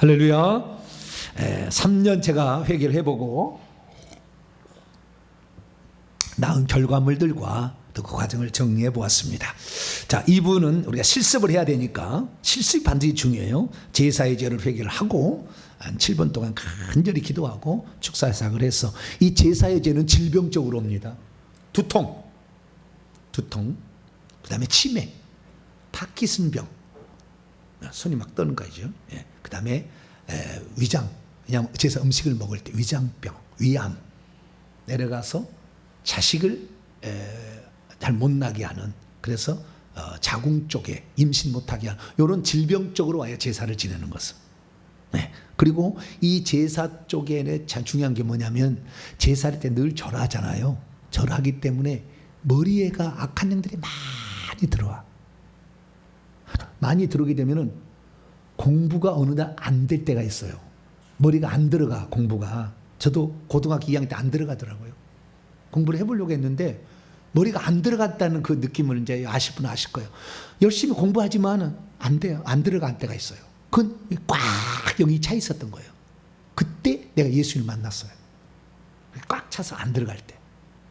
할렐루야. 3년 제가 회개를 해보고 나온 결과물들과 또 그 과정을 정리해 보았습니다. 자, 2부는 우리가 실습을 해야 되니까 실습이 반드시 중요해요. 제사의 죄를 회개를 하고 한 7분 동안 간절히 기도하고 축사사역을 해서 이 제사의 죄는 질병적으로 옵니다. 두통, 그 다음에 치매, 파킨슨병, 손이 막 떠는 거죠. 예. 그 다음에 위장, 그냥 제사 음식을 먹을 때 위장병, 위암 내려가서 자식을 잘 못 나게 하는, 그래서 자궁 쪽에 임신 못하게 하는 이런 질병적으로 와야 제사를 지내는 것은. 네. 그리고 이 제사 쪽에 참 중요한 게 뭐냐면 제사할 때 늘 절하잖아요. 절하기 때문에 머리에가 악한 영들이 많이 들어와. 많이 들어오게 되면은 공부가 어느 날 안 될 때가 있어요. 머리가 안 들어가, 공부가. 저도 고등학교 2학년 때 안 들어가더라고요. 공부를 해보려고 했는데 머리가 안 들어갔다는 그 느낌을 이제 아실 분은 아실 거예요. 열심히 공부하지만은 안 돼요. 안 들어간 때가 있어요. 그건 꽉 영이 차 있었던 거예요. 그때 내가 예수님을 만났어요. 꽉 차서 안 들어갈 때.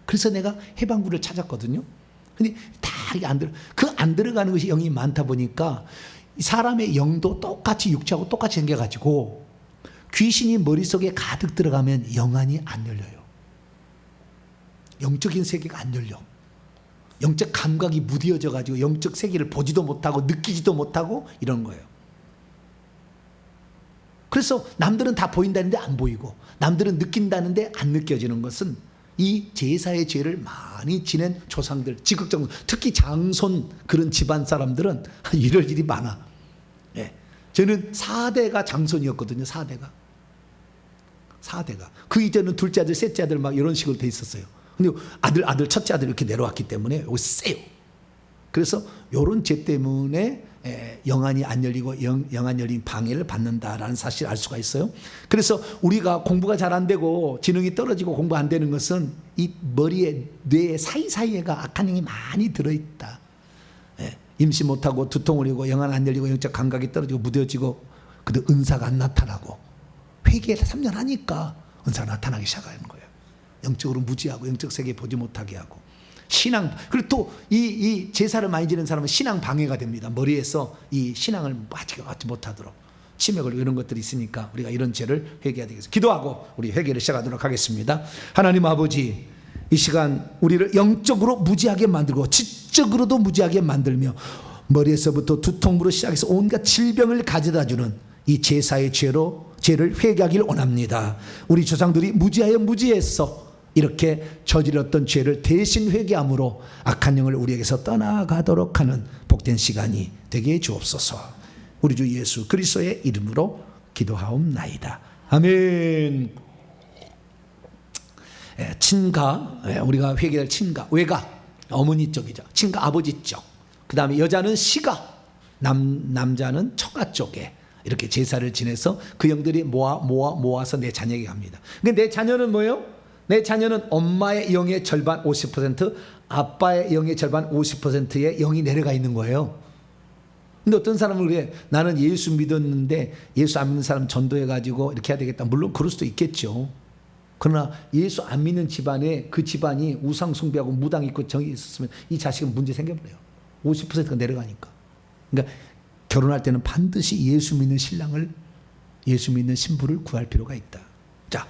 그래서 내가 해방구를 찾았거든요. 근데 다 이게 안 들어. 그 안 들어가는 것이 영이 많다 보니까 사람의 영도 똑같이 육체하고 똑같이 생겨가지고 귀신이 머릿속에 가득 들어가면 영안이 안 열려요. 영적인 세계가 안 열려. 영적 감각이 무뎌져 가지고 영적 세계를 보지도 못하고 느끼지도 못하고 이런 거예요. 그래서 남들은 다 보인다는데 안 보이고 남들은 느낀다는데 안 느껴지는 것은 이 제사의 죄를 많이 지낸 조상들, 지극정손, 특히 장손 그런 집안 사람들은 이럴 일이 많아. 예. 저는 4대가 장손이었거든요. 4대가. 그 이전은 둘째 아들, 셋째 아들 막 이런 식으로 돼 있었어요. 근데 아들, 첫째 아들 이렇게 내려왔기 때문에 이거 세요. 그래서 이런 죄 때문에 영안이 안 열리고 영안 열린 방해를 받는다라는 사실을 알 수가 있어요. 그래서 우리가 공부가 잘 안 되고 지능이 떨어지고 공부 안 되는 것은 이 머리에 뇌 사이사이에가 악한 영이 많이 들어있다. 임시 못하고 두통을 이고 영안 안 열리고 영적 감각이 떨어지고 무뎌지고 그래도 은사가 안 나타나고 회개를 3년 하니까 은사가 나타나기 시작하는 거예요. 영적으로 무지하고 영적 세계 보지 못하게 하고 신앙, 그리고 또 이 제사를 많이 지는 사람은 신앙 방해가 됩니다. 머리에서 이 신앙을 하지 못하도록 치매 걸리고 이런 것들이 있으니까 우리가 이런 죄를 회개해야 되겠습니다. 기도하고 우리 회개를 시작하도록 하겠습니다. 하나님 아버지, 이 시간 우리를 영적으로 무지하게 만들고 지적으로도 무지하게 만들며 머리에서부터 두통으로 시작해서 온갖 질병을 가져다주는 이 제사의 죄를 회개하기를 원합니다. 우리 조상들이 무지해서 이렇게 저질렀던 죄를 대신 회개함으로 악한 영을 우리에게서 떠나가도록 하는 복된 시간이 되게 해 주옵소서. 우리 주 예수 그리스도의 이름으로 기도하옵나이다. 아멘. 친가, 우리가 회개할 친가, 외가 어머니 쪽이죠. 친가 아버지 쪽. 그 다음에 여자는 시가, 남자는 처가 쪽에 이렇게 제사를 지내서 그 영들이 모아서 내 자녀에게 갑니다. 근데 내 자녀는 뭐예요? 내 자녀는 엄마의 영의 절반 50%, 아빠의 영의 절반 50%의 영이 내려가 있는 거예요. 근데 어떤 사람은 그래, 나는 예수 믿었는데 예수 안 믿는 사람 전도해가지고 이렇게 해야 되겠다. 물론 그럴 수도 있겠죠. 그러나 예수 안 믿는 집안에 그 집안이 우상 숭배하고 무당 있고 정이 있었으면 이 자식은 문제 생겨버려요. 50%가 내려가니까. 그러니까 결혼할 때는 반드시 예수 믿는 신랑을, 예수 믿는 신부를 구할 필요가 있다. 자,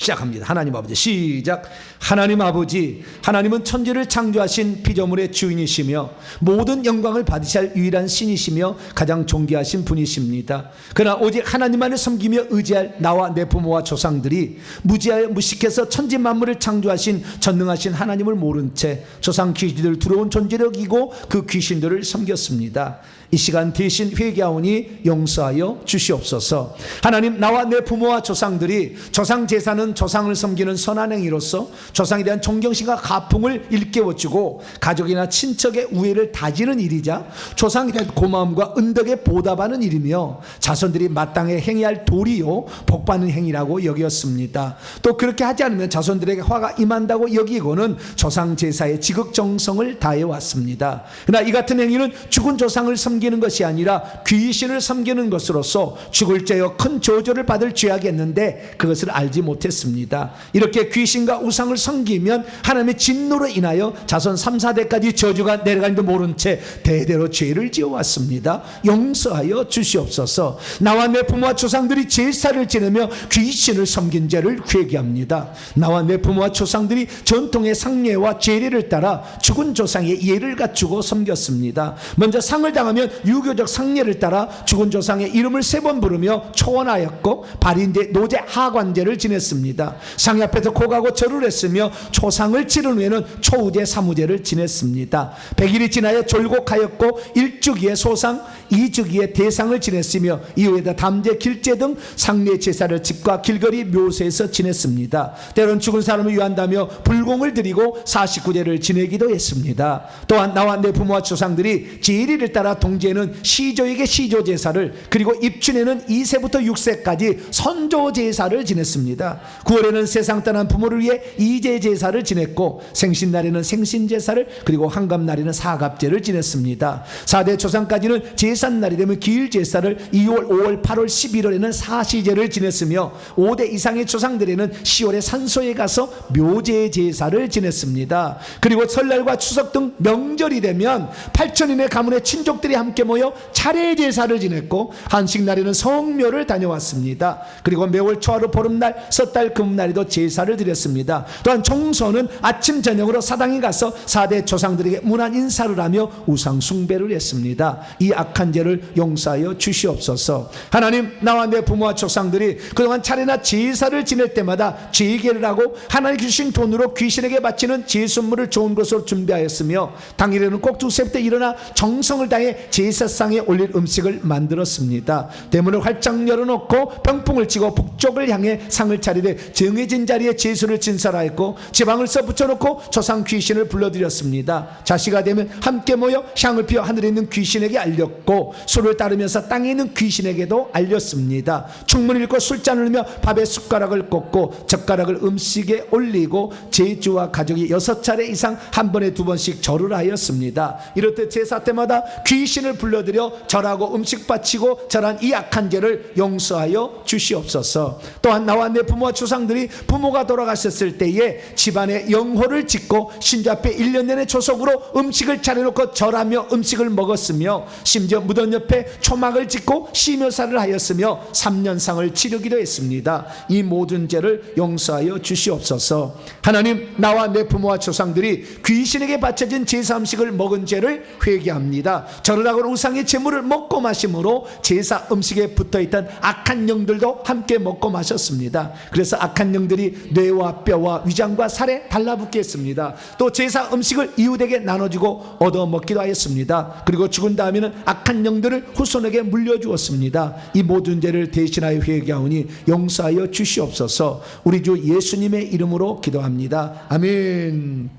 시작합니다. 하나님 아버지, 시작. 하나님 아버지, 하나님은 천지를 창조하신 피조물의 주인이시며 모든 영광을 받으셔야 할 유일한 신이시며 가장 존귀하신 분이십니다. 그러나 오직 하나님만을 섬기며 의지할 나와 내 부모와 조상들이 무지하여 무식해서 천지 만물을 창조하신 전능하신 하나님을 모른 채 조상 귀신들 들어온 존재력이고 그 귀신들을 섬겼습니다. 이 시간 대신 회개하오니 용서하여 주시옵소서. 하나님, 나와 내 부모와 조상들이 조상 제사는 제사는 조상을 섬기는 선한 행위로서 조상에 대한 존경심과 가풍을 일깨워주고 가족이나 친척의 우애를 다지는 일이자 조상에 대한 고마움과 은덕에 보답하는 일이며 자손들이 마땅히 행해야 할 도리요 복받는 행위라고 여겼습니다. 또 그렇게 하지 않으면 자손들에게 화가 임한다고 여기고는 조상 제사의 지극정성을 다해 왔습니다. 그러나 이 같은 행위는 죽은 조상을 섬기는 것이 아니라 귀신을 섬기는 것으로서 죽을 죄여 큰 저주를 받을 죄악이었는데 그것을 알지 못했습니다. 이렇게 귀신과 우상을 섬기면 하나님의 진노로 인하여 자손 3, 4대까지 저주가 내려가는데 모른 채 대대로 죄를 지어왔습니다. 용서하여 주시옵소서. 나와 내 부모와 조상들이 제사를 지내며 귀신을 섬긴 죄를 회개합니다. 나와 내 부모와 조상들이 전통의 상례와 제례를 따라 죽은 조상의 예를 갖추고 섬겼습니다. 먼저 상을 당하면 유교적 상례를 따라 죽은 조상의 이름을 3번 부르며 초원하였고 발인제, 노제, 하관제를 지냈습니다. 상이 앞에서 고가고 절을 했으며 초상을 치른 후에는 초우제, 사무제를 지냈습니다. 100일이 지나여 졸곡하였고 1주기에 소상, 2주기에 대상을 지냈으며 이후에다 담제, 길제 등 상례 제사를 집과 길거리 묘소에서 지냈습니다. 때론 죽은 사람을 위한다며 불공을 드리고 49제를 지내기도 했습니다. 또한 나와 내 부모와 조상들이 제리를 따라 동지에는 시조에게 시조 제사를, 그리고 입춘에는 2세부터 6세까지 선조 제사를 지냈습니다. 9월에는 세상 떠난 부모를 위해 이제 제사를 지냈고 생신날에는 생신 제사를, 그리고 환갑날에는 사갑제를 지냈습니다. 4대 조상까지는 제삿날이 되면 기일 제사를, 2월, 5월, 8월, 11월에는 사시제를 지냈으며 5대 이상의 조상들에는 10월에 산소에 가서 묘제 제사를 지냈습니다. 그리고 설날과 추석 등 명절이 되면 8천인의 가문의 친족들이 함께 모여 차례 제사를 지냈고 한식날에는 성묘를 다녀왔습니다. 그리고 매월 초하루 보름날, 섣달 금날에도 제사를 드렸습니다. 또한 종소는 아침 저녁으로 사당에 가서 4대 조상들에게 문안 인사를 하며 우상 숭배를 했습니다. 이 악한 죄를 용서하여 주시옵소서. 하나님, 나와 내 부모와 조상들이 그동안 차례나 제사를 지낼 때마다 제계를 하고 하나님 주신 돈으로 귀신에게 바치는 제순물을 좋은 것으로 준비하였으며 당일에는 꼭 2세부터 일어나 정성을 다해 제사상에 올릴 음식을 만들었습니다. 대문을 활짝 열어놓고 병풍을 치고 북쪽을 향해 상을 차리되 정해진 자리에 제수를 진설하였고 지방을 써 붙여놓고 조상 귀신을 불러들였습니다. 자시가 되면 함께 모여 향을 피워 하늘에 있는 귀신에게 알렸고 술을 따르면서 땅에 있는 귀신에게도 알렸습니다. 충문을 읽고 술잔을 넣으며 밥에 숟가락을 꽂고 젓가락을 음식에 올리고 제주와 가족이 6차례 이상 한 번에 2번씩 절을 하였습니다. 이렇듯 제사 때마다 귀신을 불러들여 절하고 음식 바치고 절한 이 악한 죄를 용서하여 주시옵소서. 또한 나와 내 부모와 조상들이 부모가 돌아가셨을 때에 집안에 영호를 짓고 신주 앞에 1년 내내 조석으로 음식을 차려놓고 절하며 음식을 먹었으며 심지어 무덤 옆에 초막을 짓고 시묘사를 하였으며 3년상을 치르기도 했습니다. 이 모든 죄를 용서하여 주시옵소서. 하나님, 나와 내 부모와 조상들이 귀신에게 바쳐진 제사 음식을 먹은 죄를 회개합니다. 절을 하고 우상의 제물을 먹고 마심으로 제사 음식에 붙어있던 악한 영들도 함께 먹고 마셨습니다. 그래서 악한 영들이 뇌와 뼈와 위장과 살에 달라붙게 했습니다. 또 제사 음식을 이웃에게 나눠주고 얻어먹기도 하였습니다. 그리고 죽은 다음에는 악한 영들을 후손에게 물려주었습니다. 이 모든 죄를 대신하여 회개하오니 용서하여 주시옵소서. 우리 주 예수님의 이름으로 기도합니다. 아멘.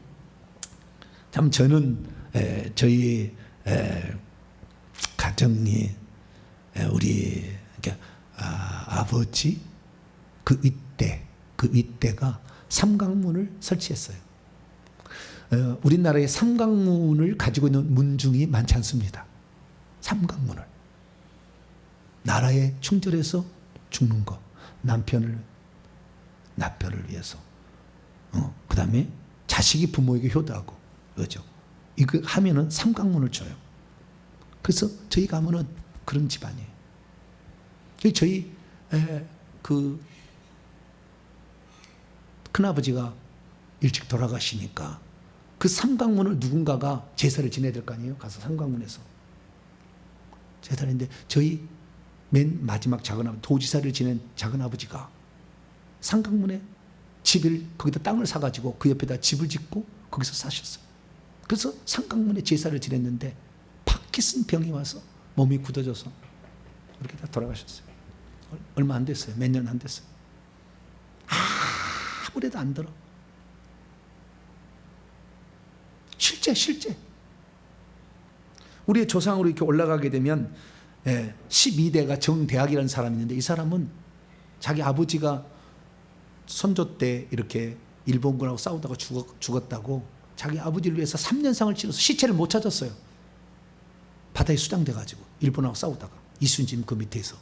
참 저는 저희 가정이 우리 아버지 그 윗대가 삼강문을 설치했어요. 우리나라에 삼강문을 가지고 있는 문중이 많지 않습니다. 삼강문을 나라에 충절해서 죽는 거, 남편을 위해서, 그 다음에 자식이 부모에게 효도하고, 그렇죠. 이거 하면은 삼강문을 줘요. 그래서 저희 가문은 그런 집안이에요. 저희 그 큰아버지가 일찍 돌아가시니까 그 삼강문을 누군가가 제사를 지내야 될 거 아니에요? 가서 삼강문에서 제사를 했는데 저희 맨 마지막 작은아버지, 도지사를 지낸 작은아버지가 삼강문에 집을, 거기다 땅을 사가지고 그 옆에다 집을 짓고 거기서 사셨어요. 그래서 삼강문에 제사를 지냈는데 파키슨 병이 와서 몸이 굳어져서 이렇게 다 돌아가셨어요. 얼마 안 됐어요. 몇 년 안 됐어요. 아무래도 안 들어. 실제 우리의 조상으로 이렇게 올라가게 되면 12대가 정대학이라는 사람이 있는데, 이 사람은 자기 아버지가 선조 때 이렇게 일본군하고 싸우다가 죽었다고 자기 아버지를 위해서 3년상을 치러서 시체를 못 찾았어요. 바다에 수장돼가지고 일본하고 싸우다가 이순신 그 밑에서.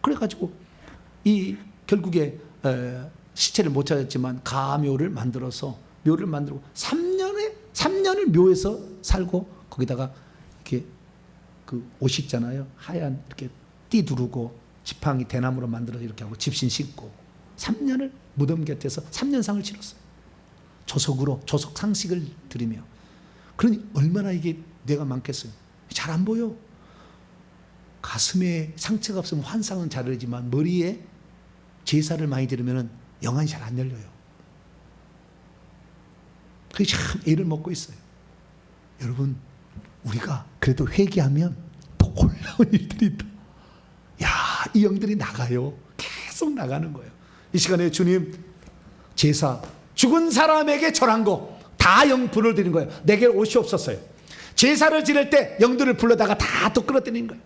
그래가지고 결국에 시체를 못 찾았지만 가묘를 만들어서 묘를 만들고 3년을 묘에서 살고, 거기다가 이렇게 그 옷 있잖아요, 하얀 이렇게 띠 두르고 지팡이 대나무로 만들어서 이렇게 하고 집신 신고 3년을 무덤 곁에서 3년상을 치렀어요. 조석 상식을 드리며. 그러니 얼마나 이게 뇌가 많겠어요. 잘 안 보여. 가슴에 상처가 없으면 환상은 잘 되지만 머리에 제사를 많이 들으면 영안이 잘 안 열려요. 그게 참 애를 먹고 있어요. 여러분, 우리가 그래도 회개하면 더 놀라운 일들이 있다. 야, 이 영들이 나가요. 계속 나가는 거예요. 이 시간에 주님, 제사, 죽은 사람에게 절한 거 다 영분을 드린 거예요. 내게 옷이 없었어요. 제사를 지낼 때 영들을 불러다가 다 또 끌어들이는 거예요.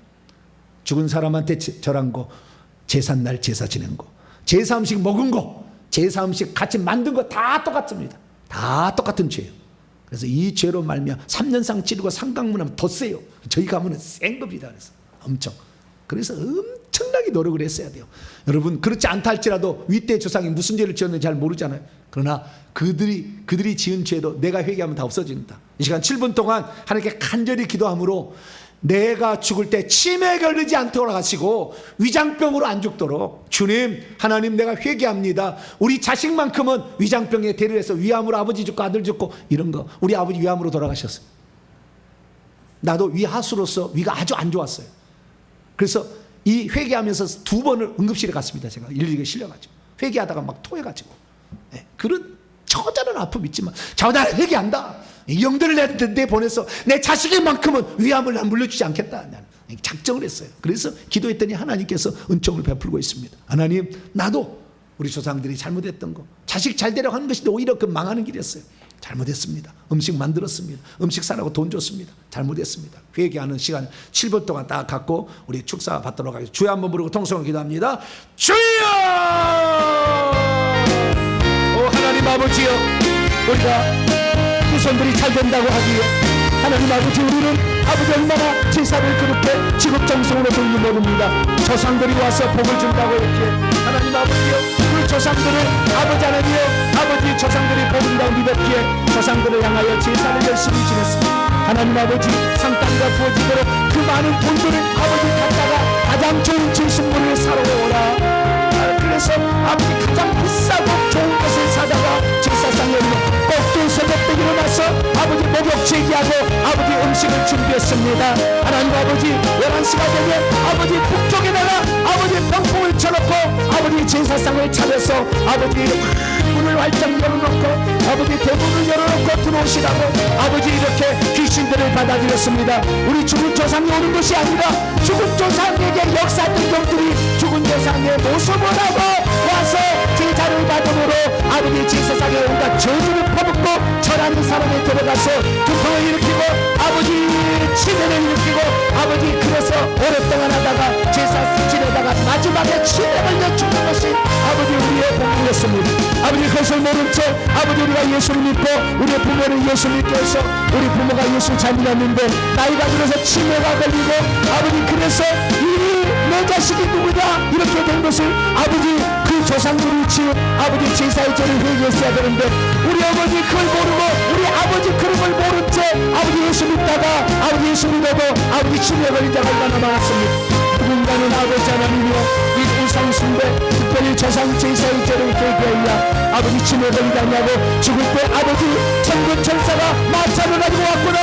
죽은 사람한테 절한 거, 제삿날 제사 지낸 거, 제사 음식 먹은 거, 제사 음식 같이 만든 거 다 똑같습니다. 다 똑같은 죄예요. 그래서 이 죄로 말미암아 3년상 치르고 상강문하면 더 세요. 저희 가문은 센 겁니다. 그래서 엄청나게 노력을 했어야 돼요. 여러분, 그렇지 않다 할지라도 윗대 조상이 무슨 죄를 지었는지 잘 모르잖아요. 그러나 그들이 지은 죄도 내가 회개하면 다 없어진다. 이 시간 7분 동안 하나님께 간절히 기도함으로 내가 죽을 때 치매 걸리지 않도록 하시고 위장병으로 안 죽도록, 주님, 하나님, 내가 회개합니다. 우리 자식만큼은 위장병에 대를 해서 위암으로 아버지 죽고 아들 죽고 이런 거, 우리 아버지 위암으로 돌아가셨어요. 나도 위하수로서 위가 아주 안 좋았어요. 그래서 이 회개하면서 2번을 응급실에 갔습니다. 제가 일일이 실려가지고 회개하다가 막 토해가지고. 그런 처절한 아픔 있지만 나는 회개한다. 영들을 내 보내서 내 자식에만큼은 위암을 난 물려주지 않겠다. 나는 작정을 했어요. 그래서 기도했더니 하나님께서 은총을 베풀고 있습니다. 하나님, 나도 우리 조상들이 잘못했던 거, 자식 잘 되려고 하는 것이 오히려 그 망하는 길이었어요. 잘못했습니다. 음식 만들었습니다. 음식 사라고 돈 줬습니다. 잘못했습니다. 회개하는 시간 7분 동안 딱 갖고 우리 축사 받도록 하겠습니다. 주여 한번 부르고 통성을 기도합니다. 주여! 오 하나님 아버지여, 우리가 후손들이 잘 된다고 하기에 하나님 아버지, 우리는 아버지 얼마나 제사를 그렇게 지극정성으로 드리는 모릅니다. 조상들이 와서 복을 준다고 이렇게 하나님 아버지여, 우리 조상들을 아버지 하나님여, 아버지 조상들이 복을 준다고 믿었기에 조상들을 향하여 제사를 열심히 지냈습니다. 하나님 아버지, 상단과 부어지도록 그 많은 돈들을 아버지 갖다가 가장 좋은 제순물을 사러 오라. 그래서 아버지 가장 비싸고 좋은 것을 사다가 제사상에 올려 꼭두 새벽때 일어나서 아버지 목욕 제기하고 아버지 음식을 준비했습니다. 하나님 아버지, 11시가 되면 아버지 북쪽에다가 아버지 병풍을 쳐놓고 아버지 제사상을 차려서 아버지 문을 활짝 열어놓고 아버지 대문을 열어놓고 들어오시라고 아버지 이렇게 귀신들을 받아들였습니다. 우리 죽은 조상이 오는 것이 아니라 죽은 조상에게 역사된 영들이 죽은 조상의 모습을 하고 와서 제사를 받음으로 아버지 제사상에 온갖 저주를 퍼붓고 절하는 사람에 들어가서 두통을 일으키고 아버지 치매를 일으키고 아버지 그래서 오랫동안 하다가 제사 지내다가 마지막에 치매 걸려 죽는 것이 아버지 우리의 복이었습니다. 아버지 그것을 모른 채 아버지 우리가 예수를 믿고 우리의 부모는 예수 믿게 해서 우리 부모가 예수 잘 믿었는데 나이가 들어서 치매가 걸리고 아버지 그래서 내 자식이 누구냐 이렇게 된 것을 아버지 그 조상들이 지은 아버지 제사의 죄를 회개했어야 되는데 우리 어머니 그걸 모르고 우리 아버지 그런 걸 모른 채 아버지 예수 믿다가 아버지 예수 믿어도 아버지 치매 걸린 자가 얼마나 많았습니다. 누군가는 아버지 하나님이여 이 우상 숭배 특별히 조상 제사의 죄를 회개하여 아버지 치매 걸리지 않냐고 죽을 때 아버지 천군 천사가 마차를 가지고 왔구나.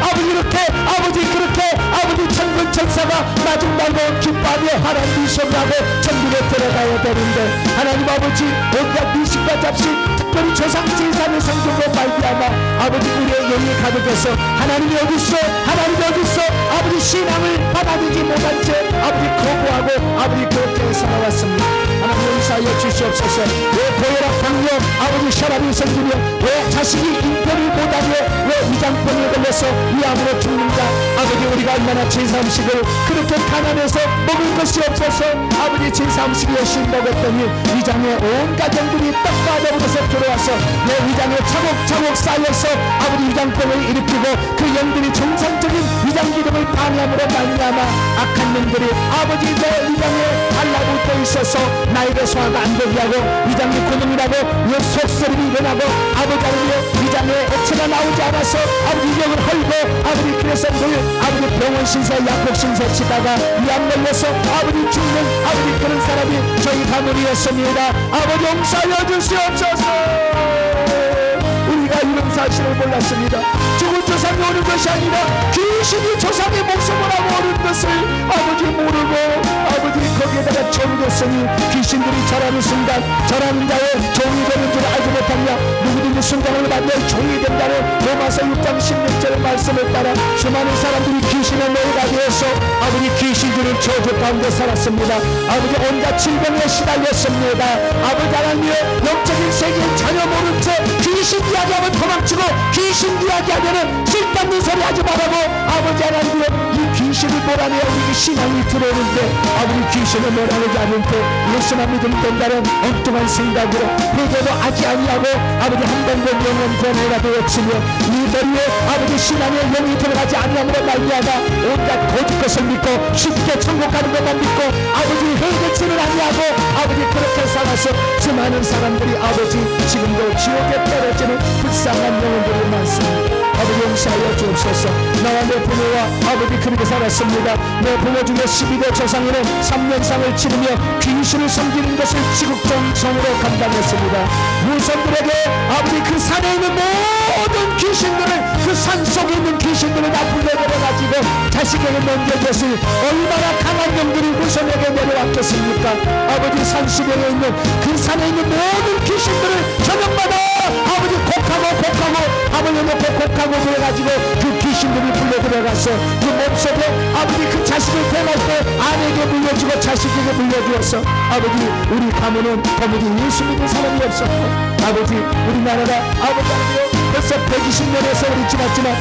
아버지 이렇게 아버지 그렇게 아버지 천군 천사가 마중 나고 기뻐하며 하나님 미션하고 천국에 들어가야 되는데 하나님 아버지 온갖 미식과 잡식 특별히 조상 제사를 섬김으로 말미암아 아버지 우리의 영이 가득해서 하나님이 어디 있어 하나님이 어디 있어 아버지 신앙을 받아들이지 못한 채 아버지 거부하고 아버지 그렇게 살아왔습니다. 하나님 용서하여 주시옵소서. 왜 고혈압 당뇨 아버지 혈압이 생기며 왜 자식이 잉태를 못하며 왜 위장병에 걸려서 위암으로 죽는가. 아버지 우리가 얼마나 제사 음식을 그렇게 가난해서 먹을 것이 없어서 아버지 제사 음식 열심히 먹었더니 위장에 온 가정들이 떡 빠져버려서 들어와서 내 위장에 차곡차곡 쌓여서 아버지 위장병을 일으키고 그 영들이 정상적인 위장 기능을 방해함으로 말미암아 악한 놈들이 아버지 내 위장에 달라붙어 있어서 나에게 소화가 안 되게 하고 위장이 구멍이라고 왜 속쓰림이 일어나고 아버지 하나님의 위장에 액체가 나오지 않아서 아버지 영을 헐고 아버지 그래서 늘 아버지 병원 신세 약국 신세 치다가 위암 걸려서 아버지 죽는 아버지 그런 사람이 저희 가문이었습니다. 아버지 용서하여 주시옵소서. 우리가 이런 사실을 몰랐습니다. 죽은 조상이 오는 것이 아니라 귀신이 조상의 목숨을 하고 오는 것을 아버지 모르고 아버지 거기에다가 정됐으니 귀신들이 절하는 순간 절하는 자의 종이 되는 줄 알지 못하냐. 누구든지 순간을 받는 종이 된다는 로마서 6장 16절 말씀을 따라 수많은 사람들이 귀신의 노예가 되어서 아버지 귀신들은 저주 가운데 살았습니다. 아버지 온갖 질병에 시달렸습니다. 아버지 하나님의 영적인 세계를 전혀 모른 채 귀신 이야기하면 도망치고 귀신 이야기하면은 쓸데없는 소리 하지 말라고 아버지 하나님의 이 귀신을 몰아내야 우리 신앙이 들어오는데 아버지 귀신을 몰아내지 않을 때 예수만 믿으면 된다는 엉뚱한 생각으로 회개도 하지 아니하고 아버지 한번도 영원 권해라도 외치며 이들의 아버지 신앙의 영이 들어가지 아니함으로 말미암아 온갖 거짓 것을 믿고 쉽게 천국 가는 것만 믿고 아버지 회개치는 아니하고 아버지 그렇게 살아서 수많은 사람들이 아버지 지금도 지옥에 떨어지는 불쌍한 영혼들이 많습니다. 아버지 용서하여 주옵소서. 나와 내 부모와 아버지 그렇게 살았습니다. 내 부모 중에 12대 조상에는 3년상을 치르며 귀신을 섬기는 것을 지극정성으로 감당했습니다. 후손들에게 아버지 그 산에 있는 모든 귀신들을 그 산 속에 있는 귀신들을 다 불러내려가지고 자식에게 넘겨줬으니 얼마나 강한 영들이 후손에게 내려왔겠습니까. 아버지 산수령에 있는 그 산에 있는 모든 귀신들을 저녁마다 아버지 곡하고 밥을 해놓고 곡하고 그래가지고 그 귀신들이 불려들어가서 그 몸속에 아버지 그 자식을 태어날 때 아내에게 물려주고 자식에게 물려주어서 아버지 우리 가문은 거무지 예수 믿는 사람이 없었고 아버지 우리나라가 아버지 하나님이여 벌써 120년의 세월이 지났지만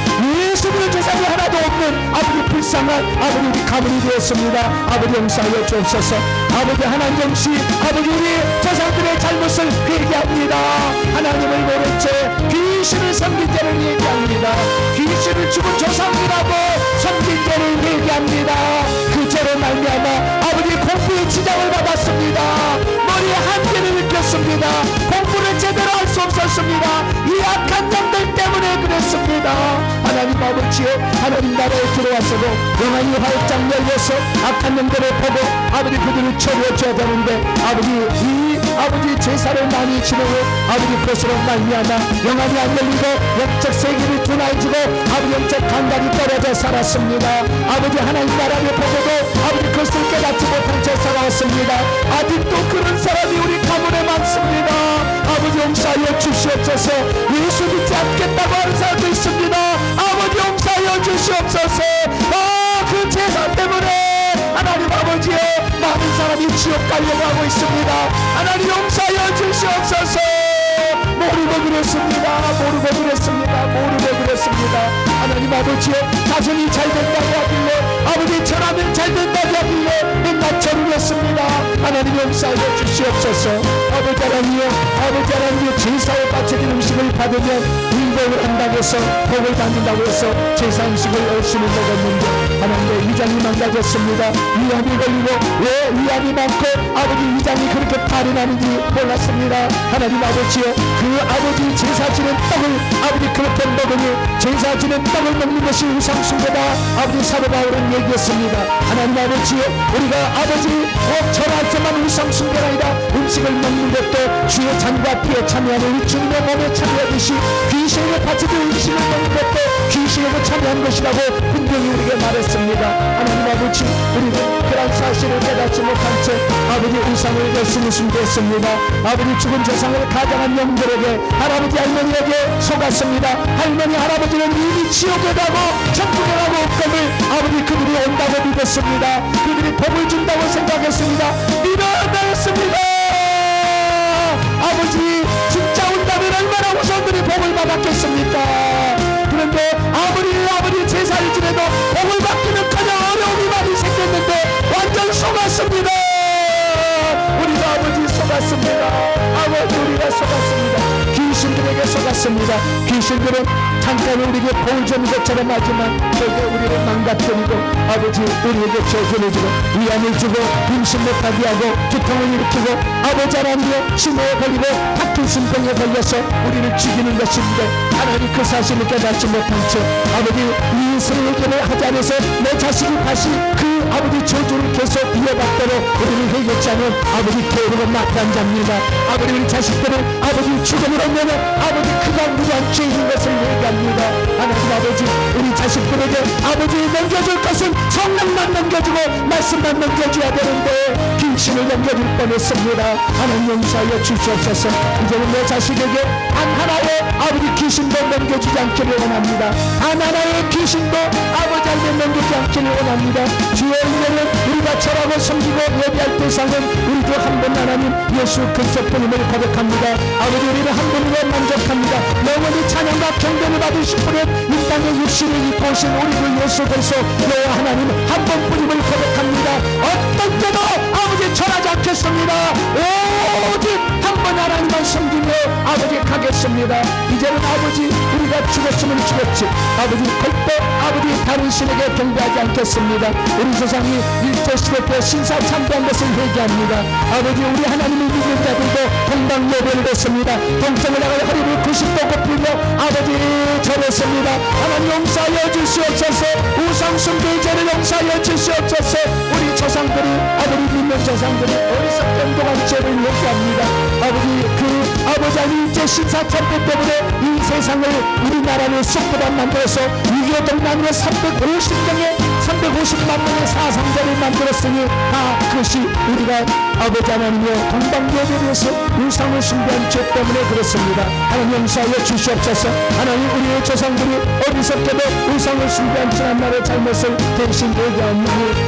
예수 믿는 조상이 하나도 없는 아버지 불쌍한 아버지 우리 가문이 되었습니다. 아버지 용서하여 주옵소서. 아버지 하나님 영시 아버지 우리 조상들의 잘못을 회개합니다. 하나님을 모른 채 귀신을 섬긴 죄를 회개합니다. 귀신을 죽은 조상이라고 섬긴 죄를 회개합니다. 그 죄로 말미암아 아버지 공부의 지장을 받았습니다. 머리에 한계를 느꼈습니다. 공부를 제대로 할 수 없었습니다. 이 악한 영들 때문에 그랬습니다. 하나님 아버지여 하나님 나라에 들어왔어도 영원히 활짝 열려서 악한 영들을 보고 아버지 그들을 처리해줘야 되는데 아버지 이 아버지 제사를 많이 지내고 아버지 그것으로 말미암아 영원히 안 열리고 영적 세계를 둔화해지고 아버지 영적 감각이 떨어져 살았습니다. 아버지 하나님 나라를 보고도 아버지 그것을 깨닫지 못한 채 살아왔습니다. 아직도 그런 사람이 우리 가문에 많습니다. 아버지 용서하여 주시옵소서. 예수 믿지 않겠다고 하는 사람도 있습니다. 아버지 용서하여 주시옵소서. 그 제사 때문에 하나님 아버지의 많은 사람이 지옥 가려고 하고 있습니다. 하나님 용서하여 주시옵소서. 모르고 그랬습니다. 하나님 아버지여 자손이 잘 된다고 하길래 아버지 전하면 잘 된다고 하길래 맨날 절을 했습니다. 하나님 용서하여 주시옵소서. 아버지 하나님의 제사에 바쳐진 음식을 받으면 의복을 한다고 해서 복을 받는다고 해서 제사 음식을 열심히 먹었는데 하나님의 위장이 망가졌습니다. 위암이 걸리고 왜 위암이 많고 아버지 위장이 그렇게 탈이 나는지 몰랐습니다. 하나님 아버지여 그 아버지 제사 지는 떡을 아버지 그렇게 먹으니 제사 지는 떡을 먹는 것이 우상숭배다. 아버지 사도 바울은 얘기했습니다. 하나님 아버지여 우리가 아버지 꼭 절할때만 우상숭배가 아니라 음식을 먹는 것도 주의 잔과 피에 참여하는 우리 주님의 몸에 참여하듯이 귀신에게 바쳐진 음식을 먹는 것도 귀신에게 참여한 것이라고 분명히 우리에게 말했습니다. 하나님 아버지, 우리는 그런 사실을 깨닫지 못한 채 아버지 우상을 열심히 숭배했습니다. 아버지 죽은 조상을 가장한 영들에게, 할아버지 할머니에게 속았습니다. 할머니 할아버지는 이미 지옥에 가고 천국에 가고 없음을 아버지 그들이 온다고 믿었습니다. 그들이 복을 준다고 생각했습니다. 믿어냈습니다. 아버지 진짜 온다면 얼마나 후손들이 복을 받았겠습니까? 그런데 아버지 제사를 지내도 복을 받기는커녕 어려움이 많이 생겼는데 완전 속았습니다. 우리가 아버지 속았습니다. 아버지 우리가 속았습니다. 귀신들에게 속았습니다. 귀신들은 잠깐 우리에게 복을 주는 것처럼 하지만 결국 우리를 망가뜨리고 아버지 우리에게 저주를 주고 위안을 주고 임신 못하게 하고 두통을 일으키고 아버지 하나님의 치매에 걸리고 파킨슨병에 걸려서 우리를 죽이는 것인데 하나님 그 사실을 깨닫지 못한 채 아버지 이 세계를 하지 않아서 내 자식이 다시 그 아버지 저주를 계속 이어받도록 우리를 회개치 않은 아버지 게으르고 나태한 자입니다. 아버지 우리 자식들을 아버지 죽음으로 내는 아버지 그가 무한 죄인 것을 얘기합니다. 하나님 아버지 우리 자식들에게 아버지 넘겨줄 것은 성령만 넘겨주고 말씀만 넘겨줘야 되는데 귀신을 넘겨줄 뻔했습니다. 하나님 용서하여 주시옵소서. 이제는 내 자식에게 단 하나의 아버지 귀신도 넘겨주지 않기를 원합니다. 단 하나의 귀신도 아버지 한테 넘기지 않기를 원합니다. 주의 은혜는 우리가 절하고 섬기고 예배할 대상은 우리도 한 분 하나님 예수 그리스도님을 고백합니다. 아버지 우리는 한 분으로 만족합니다. 영원히 찬양과 경배를 받으실 분은 이 땅에 육신을 입고 오신 우리 그 예수 그리스도 여호와 하나님 한 분뿐임을 고백합니다. 어떤 때도 아버지 절하지 않겠습니다. 오직 한 번 하나님만 섬기며 아버지 가겠습니다. 이제는 아버지 우리가 죽었으면 죽었지 아버지 절대 아버지 다른 신에게 경배하지 않겠습니다. 우리 조상이 일제 시대 때 신사 참배한 것을 회개합니다. 아버지 우리 하나님을 믿는 자들도 동방 예배를 했습니다. 동성을 나가 허리를 90도 굽히며 아버지 절했습니다. 하나님 용서하여 주시옵소서. 우상 숭배의 죄를 용서하여 주시옵소서. 우리 조상들이 아버지 믿는 조상들이 어리석게 행동한 죄를 회개합니다. 아버지 그 아버지 일제 신사 참배 때문에 이 세상을 우리나라를 쑥보다 만들어서 6.25 동남으로 350만 명의 사상자를 만들었으니 다 그것이 우리가 아버지 하나님의 동방예배에서 우상을 숭배한 죄 때문에 그렇습니다. 하나님 용서하여 주시옵소서. 하나님 우리의 조상들이 어리석게도 우상을 숭배한 지난날의 잘못을 대신 얘기하오니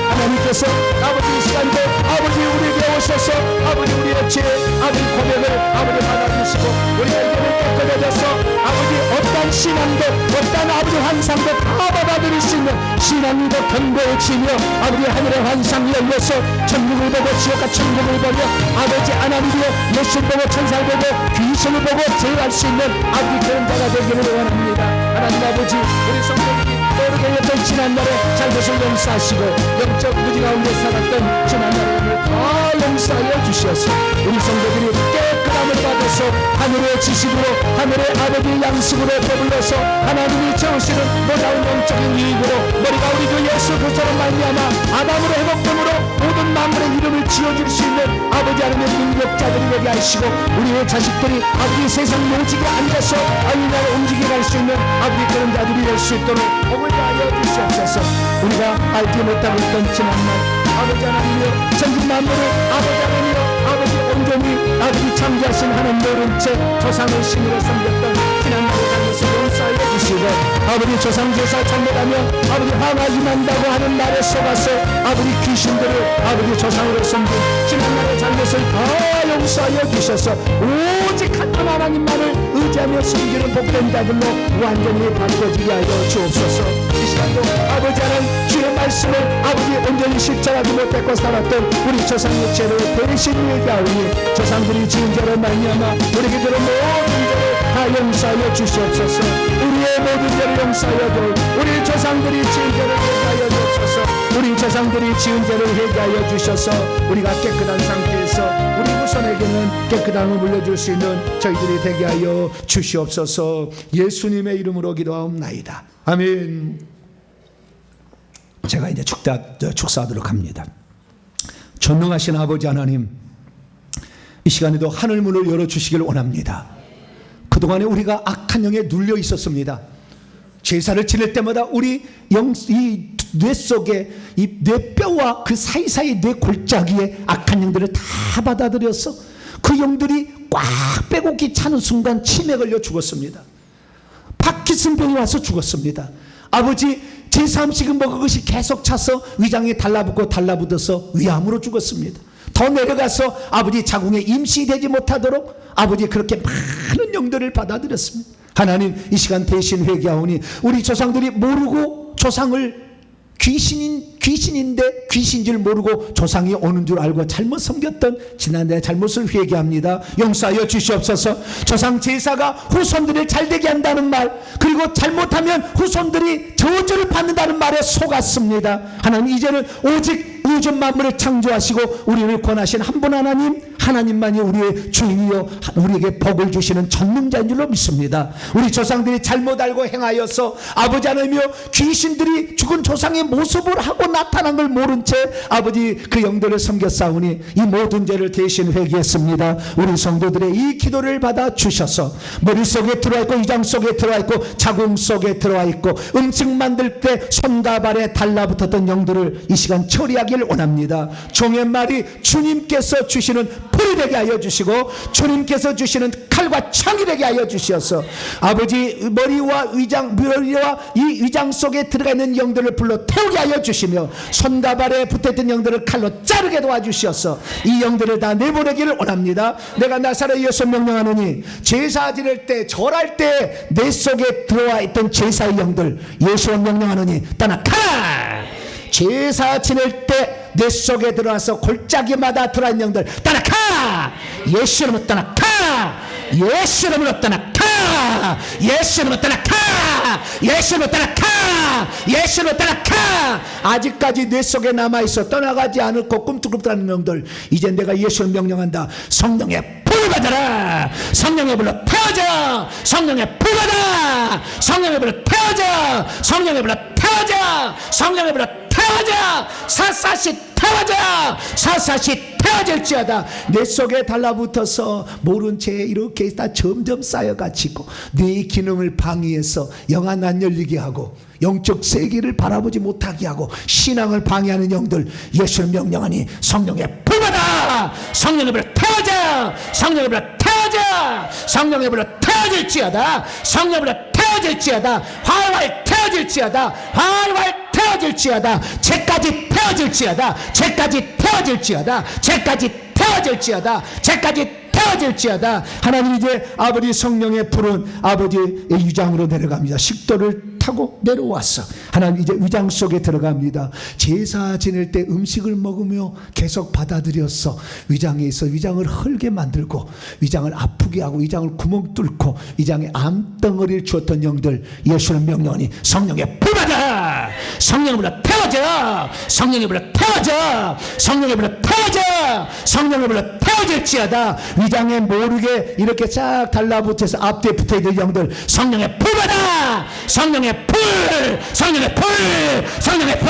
하나님께서 아버지 이 시간도 아버지 우리에게 오셔서 아버지 우리의 죄 아버지 고백을 아버지 받아주시고 우리가 이제는 깨끗해져서 아버지 어떠한 신앙도 어떠한 아버지 환상도 다 받아들일 수 있는 신앙도 견고해지며 아버지 하늘의 환상이 열려서 천국을 보고 지옥과 천국을 보며 아버지 하나님의 예수 보고 천사를 보고 귀신을 보고 제어할 수 있는 아버지 그런 자가 되기를 원합니다. 하나님 아버지 우리 성도들이 모르게 했던 지난날에 잘못을 용서하시고 영적 무지 가운데 살았던 지난날에 다 용서하여 주시옵소서. 우리 성도들이 깨끗함을 받아서 하늘의 지식으로 하늘의 아버지 양식으로 배불러서 하나님이 채우시는 놀라운 영적인 이익으로 머리가 우리 주 예수 그리스도로 말미암아 아담으로 회복됨으로 모든 만물의 이름을 지어줄 수 있는 아버지 하나님의 능력자들이 되게 하시고 우리의 자식들이 아버지 세상 요직에 앉아서 아니나라 움직여 갈 수 있는 아버지 그런 자들이 될 수 있도록 복을 다하여 주시옵소서. 우리가 알지 못하고 있던 지난날 아버지 하나님이여 전국 만물을 아버지 하나님이여 아버지 온전히 아버지 창조하신 하나님 모른 채 조상을 신으로 섬겼던 지난날의 잘못을 용서하여 주시고 아버지 조상제사 잘못하며 아버지 화가 임한다고 하는 말에 속아서 아버지 귀신들을 아버지 조상으로 섬긴 지난날의 잘못을 다 용서하여 주셔서 오직 한 분 하나님만을 의지하며 섬기는 복된 자들로 완전히 바꿔지게 하여 주옵소서. 이 시간도 아버지 하나님 주의 말씀을 아버지 온전히 실천하지 못했고 살았던 우리 조상의 죄를 대신 회개하오니 조상들이 지은 죄로 말미암아 우리에게 들은 모든 죄를 다 용서하여 주시옵소서. 우리의 모든 죄를 용서하여 주 우리 조상들이 지은 죄를 회개하여 주옵소서. 우리 조상들이 지은 죄를 회개하여 주셔서 우리가 깨끗한 상태에서 우리 후손에게는 깨끗함을 물려줄 수 있는 저희들이 되게 하여 주시옵소서. 예수님의 이름으로 기도하옵나이다. 아멘. 제가 이제 축사하도록 합니다. 전능하신 아버지 하나님, 이 시간에도 하늘 문을 열어주시길 원합니다. 그동안에 우리가 악한 영에 눌려 있었습니다. 제사를 지낼 때마다 우리 이 뇌 속에 이 뇌뼈와 그 사이사이 뇌 골짜기에 악한 영들을 다 받아들여서 그 영들이 꽉 빼곡히 차는 순간 치매 걸려 죽었습니다. 파킨슨병이 와서 죽었습니다. 아버지 제사 음식을 먹은 것이 계속 차서 위장에 달라붙어서 위암으로 죽었습니다. 더 내려가서 아버지 자궁에 임시되지 못하도록 아버지 그렇게 많은 영들을 받아들였습니다. 하나님, 이 시간 대신 회개하오니 우리 조상들이 모르고 조상을 귀신인데 귀신인 줄 모르고 조상이 오는 줄 알고 잘못 섬겼던 지난 내 잘못을 회개합니다. 용서하여 주시옵소서. 조상 제사가 후손들을 잘되게 한다는 말, 그리고 잘못하면 후손들이 저주를 받는다는 말에 속았습니다. 하나님, 이제는 오직 우주 만물을 창조하시고 우리를 권하신 한 분 하나님만이 우리의 주인이요 우리에게 복을 주시는 전능자인 줄로 믿습니다. 우리 조상들이 잘못 알고 행하여서 아버지 하나님이여 귀신들이 죽은 조상의 모습을 하고 나타난 걸 모른 채 아버지 그 영들을 섬겼사오니 이 모든 죄를 대신 회개했습니다. 우리 성도들의 이 기도를 받아 주셔서 머릿속에 들어와 있고 위장 속에 들어와 있고 자궁 속에 들어와 있고 음식 만들 때 손과 발에 달라붙었던 영들을 이 시간 처리하기를 원합니다. 종의 말이 주님께서 주시는 불이 되게 하여 주시고 주님께서 주시는 칼과 창이 되게 하여 주시어서 아버지 머리와 이 위장 속에 들어가 있는 영들을 불러 태우게 하여 주시며 손과 발에 붙어있던 영들을 칼로 자르게 도와주시어서 이 영들을 다 내보내기를 원합니다. 내가 나사렛 예수 명령하노니 제사 지낼 때 절할 때 내 속에 들어와 있던 제사의 영들 예수로 명령하노니 떠나가라. 제사 지낼 때 내 속에 들어와서 골짜기마다 들어있는 영들 떠나가. 예수 이름으로 떠나가. 예수 이름으로 떠나가. 예수 이름으로 떠나가. 예수 이름으로 떠나가. 예수 이름으로 떠나가. 아직까지 내 속에 남아있어 떠나가지 않고 꿈틀꿈틀하는 영들 이제 내가 예수를 명령한다. 성령의 불을 받아라. 성령의 불로 태워져. 성령의 불 받아. 성령의 불로 태워져. 성령의 불로 태워져. 성령의 불로 태워져. 샅샅이 태워져. 샅샅이 태워질지어다. 내 속에 달라붙어서 모른 채 이렇게 다 점점 쌓여가지고 네 기능을 방해해서 영안 안 열리게 하고 영적 세계를 바라보지 못하게 하고 신앙을 방해하는 영들 예수를 명령하니 성령의 불 받아. 성령의 불로 태워져. 성령의 불로 태워져. 성령의 불로 태워질지어다. 성령의 불로 태워질지어다. 활활 태워질지어다. 활활 태워질지어다. 죄까지 태워질지어다. 죄까지 태워질지어다. 죄까지 태워질지어다. 죄까지 태워질지어다. 하나님, 이제 아버지 성령의 불은 아버지의 위장으로 내려갑니다. 식도를 타고 내려왔어. 하나님, 이제 위장 속에 들어갑니다. 제사 지낼 때 음식을 먹으며 계속 받아들였어. 위장에서 위장을 헐게 만들고 위장을 아프게 하고 위장을 구멍 뚫고 위장에 암덩어리를 주었던 영들 예수는 명령하니 성령의 불 받아. 성령의 불로 태워져. 성령의 불로 태워져. 성령의 불로 태워져. 성령의 불로 태워질지어다. 위장에 모르게 이렇게 쫙 달라붙어서 앞뒤에 붙어있는 영들 성령의 불 받아. 성령의 불. 성령의 불. 성령의 불.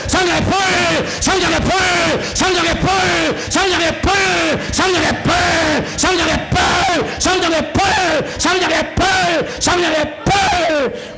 성령의 불. 성령의 불. 성령의 불. 성령의 불. 성령의 불. 성령의 불. 성령의 불. 성령의 불. 성령의 불.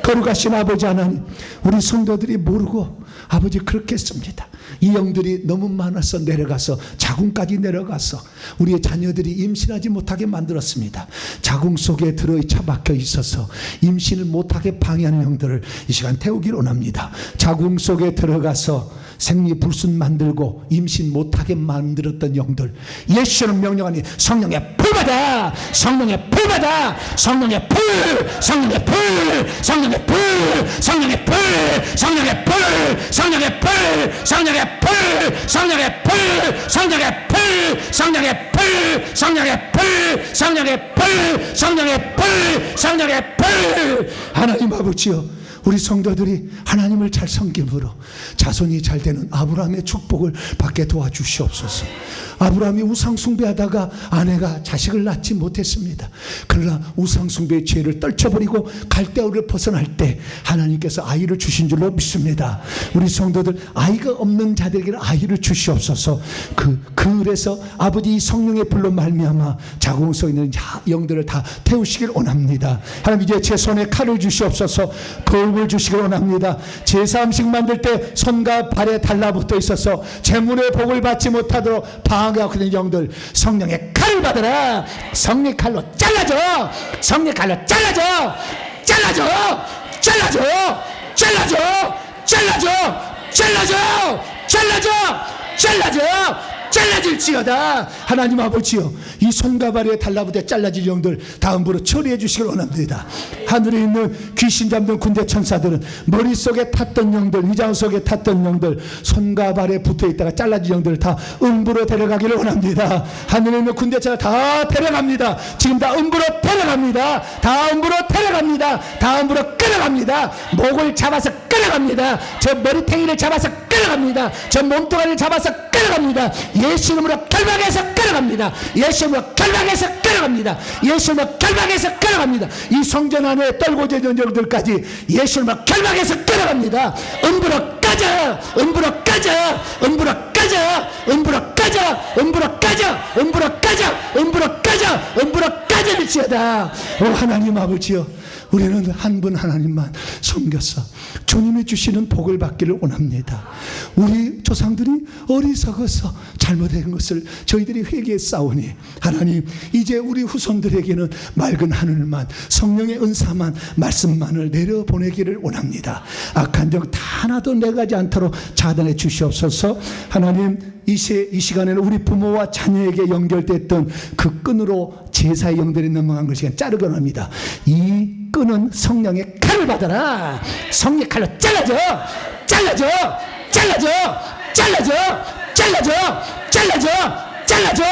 거룩하신 아버지 하나님, 우리 성도들이 모르고 아버지 그렇게 했습니다. 이 영들이 너무 많아서 내려가서 자궁까지 내려가서 우리의 자녀들이 임신하지 못하게 만들었습니다. 자궁 속에 처박혀 있어서 임신을 못하게 방해하는 영들을 이 시간 태우기를 원합니다. 자궁 속에 들어가서 생리불순 만들고 임신 못하게 만들었던 영들 예수는 명령하니 성령의 불 받아. 성령의 불 받아. 성령의 불. 성령의 불. 성령의 불. 성령의 불. 성령의 불. 성령의 불. 성령의 불. 성령의 불. 성령의 불. 성령의 불. 성령의 불. 성령의 불. 성령의 불. 성령의 불. 하나님 아버지여, 우리 성도들이 하나님을 잘 섬김으로 자손이 잘 되는 아브라함의 축복을 받게 도와주시옵소서. 아브라함이 우상 숭배하다가 아내가 자식을 낳지 못했습니다. 그러나 우상 숭배의 죄를 떨쳐버리고 갈대아우를 벗어날 때 하나님께서 아이를 주신 줄로 믿습니다. 우리 성도들 아이가 없는 자들에게 아이를 주시옵소서. 그래서 아버지 성령의 불로 말미암아 자궁 속에 있는 영들을 다 태우시길 원합니다. 하나님 이제 제 손에 칼을 주시옵소서. 거울을 주시길 원합니다. 제사 음식 만들 때 손과 발에 달라붙어 있어서 재물의 복을 받지 못하도록 방해하고 있는 영들 성령의 칼을 받으라. 성령의 칼로 잘라줘. 성령의 칼로 잘라줘. 잘라줘. 잘라줘. 잘라줘. 잘라줘. 잘라줘. 잘라줘. 잘라줘. 잘라질지어다. 하나님 아버지여, 이 손과 발에 달라붙어 잘라질 영들 다음으로 처리해 주시길 원합니다. 하늘에 있는 귀신 잡는 군대 천사들은 머릿속에 탔던 영들, 위장 속에 탔던 영들, 손과 발에 붙어있다가 잘라질 영들을 다 음부로 데려가기를 원합니다. 하늘에 있는 군대 천사 다 데려갑니다. 지금 다 음부로 데려갑니다. 다 음부로 데려갑니다. 다 음부로 끌어갑니다. 목을 잡아서 끌어갑니다. 저 머리탱이를 잡아서 끌어갑니다. 저 몸뚱아리를 잡아서 끌어갑니다. 예수 이름으로 결박해서 끌어갑니다. 예수 이름으로 결박해서 끌어갑니다. 예수 이름으로 결박해서 끌어갑니다. 이 성전 안에 떨고져 있는 영들까지 예수 이름으로 결박해서 끌어갑니다. 음부로 까져. 음부로 까져. 음부로 까져. 음부로 까져. 음부로 까져. 음부로 까져. 음부로 까져. 음부로 까져질지어다. 오 하나님 아버지여, 우리는 한 분 하나님만 섬겨서 주님이 주시는 복을 받기를 원합니다. 우리 조상들이 어리석어서 잘못한 것을 저희들이 회개했사오니 하나님 이제 우리 후손들에게는 맑은 하늘만, 성령의 은사만, 말씀만을 내려보내기를 원합니다. 악한 정 다 하나도 내가지 않도록 차단해 주시옵소서. 하나님 이 시간에는 우리 부모와 자녀에게 연결됐던 그 끈으로 제사의 영들이 넘어간 것이 자르게 합니다. 이 끈은 성령의 칼을 받아라. 성령의 칼로 잘라줘. 잘라줘. 잘라줘. 잘라줘. 잘라줘. 잘라줘. 잘라줘.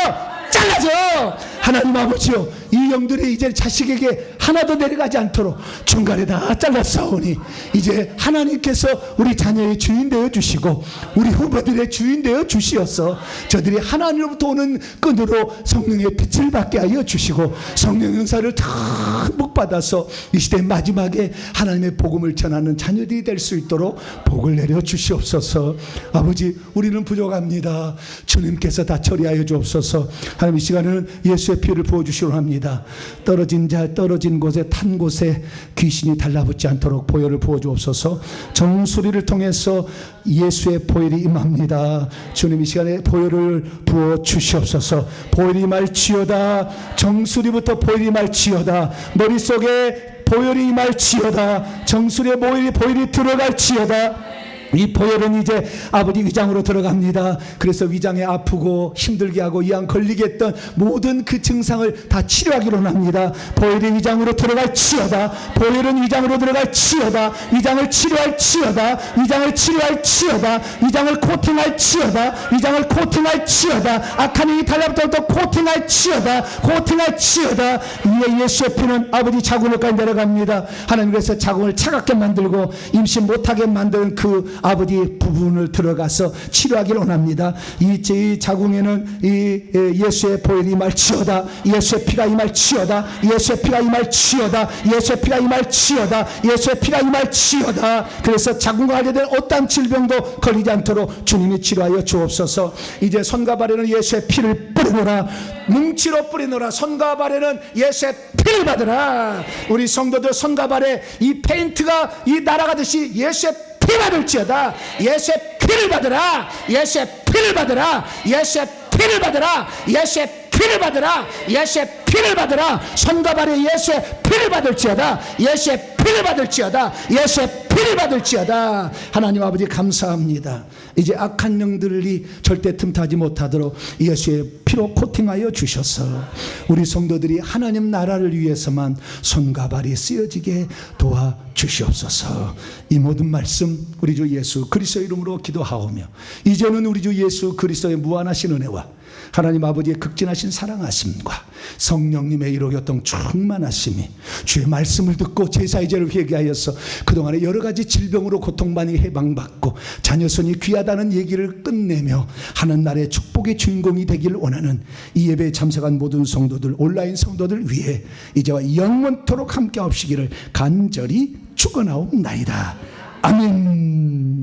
잘라줘. 하나님 아버지요, 이 영들이 이제 자식에게 하나도 내려가지 않도록 중간에 다 잘랐사오니 이제 하나님께서 우리 자녀의 주인 되어 주시고 우리 후보들의 주인 되어 주시어서 저들이 하나님으로부터 오는 끈으로 성령의 빛을 받게 하여 주시고 성령 은사를 듬뿍 받아서 이 시대 마지막에 하나님의 복음을 전하는 자녀들이 될 수 있도록 복을 내려 주시옵소서. 아버지 우리는 부족합니다. 주님께서 다 처리하여 주옵소서. 하나님 이 시간에는 예수의 피를 부어주시려 합니다. 떨어진 곳에 탄 곳에 귀신이 달라붙지 않도록 보혈을 부어주옵소서. 정수리를 통해서 예수의 보혈이 임합니다. 주님 이 시간에 보혈을 부어주시옵소서. 보혈이 임할지어다. 정수리부터 보혈이 임할지어다. 머릿속에 보혈이 임할지어다. 정수리에 보혈이 들어갈지어다. 이 보혈은 이제 아버지 위장으로 들어갑니다. 그래서 위장에 아프고 힘들게 하고 이왕 걸리게 했던 모든 그 증상을 다 치료하기로 합니다. 보혈이 위장으로 들어갈지어다. 보혈은 위장으로 들어갈지어다. 위장을 치료할지어다. 위장을 치료할지어다. 위장을 코팅할지어다. 위장을 코팅할지어다. 악한 영이 달라붙어도 코팅할지어다. 코팅할지어다. 이에 예수의 피는 아버지 자궁을까지 내려갑니다. 하나님께서 자궁을 차갑게 만들고 임신 못하게 만드는 그 아버지 부분을 들어가서 치료하기를 원합니다. 이 자궁에는 이 예수의 보혈이 임할지어다. 예수의 피가 임할지어다. 예수의 피가 임할지어다. 예수의 피가 임할지어다. 예수의 피가 임할지어다. 그래서 자궁과 관련된 어떠한 질병도 걸리지 않도록 주님이 치료하여 주옵소서. 이제 손과 발에는 예수의 피를 뿌리노라. 뭉치로 뿌리노라. 손과 발에는 예수의 피를 받으라. 우리 성도들 손과 발에 이 페인트가 이 날아가듯이 예수의 피 받을지어다. 예수의 피를 받으라. 예수의 피를 받으라. 예수의 피를 받으라. 예수의 피를 받으라. 예수의 피를 받으라. 손과 발에 예수의 피를 받을지어다. 예수의 피를 받을지어다. 예수의 피를 받을지어다. 하나님 아버지 감사합니다. 이제 악한 영들이 절대 틈타지 못하도록 예수의 피로 코팅하여 주셔서 우리 성도들이 하나님 나라를 위해서만 손과 발이 쓰여지게 도와주옵소서. 주시옵소서. 이 모든 말씀 우리 주 예수 그리스도의 이름으로 기도하오며, 이제는 우리 주 예수 그리스도의 무한하신 은혜와 하나님 아버지의 극진하신 사랑하심과 성령님의 일호교통 충만하심이, 주의 말씀을 듣고 제사의 죄를 회개하여서 그동안에 여러 가지 질병으로 고통많이 해방받고 자녀손이 귀하다는 얘기를 끝내며 하는 날의 축복의 주인공이 되길 원하는 이 예배에 참석한 모든 성도들, 온라인 성도들 위해 이제와 영원토록 함께 하시기를 간절히 축원하옵나이다. 아멘.